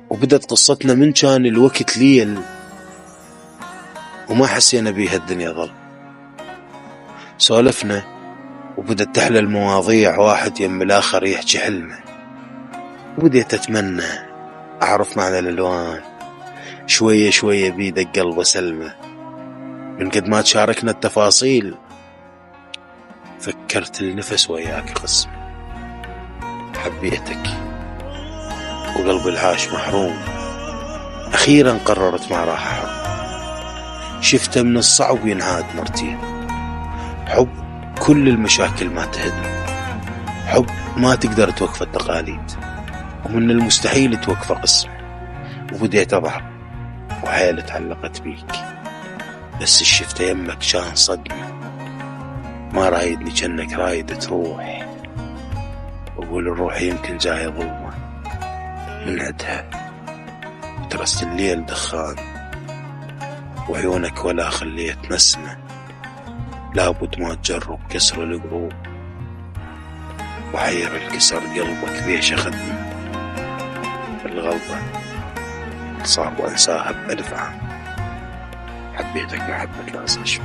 وبدت قصتنا من كان الوقت ليل وما حسينا بيها الدنيا ظل. سولفنا وبدت تحلى المواضيع، واحد يم الآخر يحكي حلمه، وبديت أتمنى أعرف معنى الألوان. شوية شوية بيدق قلبه سلمة، من قد ما تشاركنا التفاصيل فكرت النفس وياك قسم. حبيتك وقلبي العاش محروم، أخيرا قررت ما راح أحب. شفته من الصعب ينعاد مرتين، حب كل المشاكل ما تهدم، حب ما تقدر توقف التقاليد، ومن المستحيل توقف قسم. وبديت أضحك وحيل تعلقت بيك، بس الشفته يمك كان صدمة، ما رايدني جنك رايد تروح. وأقول الروح يمكن جاية ظلمة من عدها، ترست الليل دخان وعيونك ولا خليت نسمة. لابد ما تجرب كسر القلوب وحير الكسر قلبك ليش أخدم الغلطة صعب وأنساها بألف عام. حبيتك محبة لا أنسى.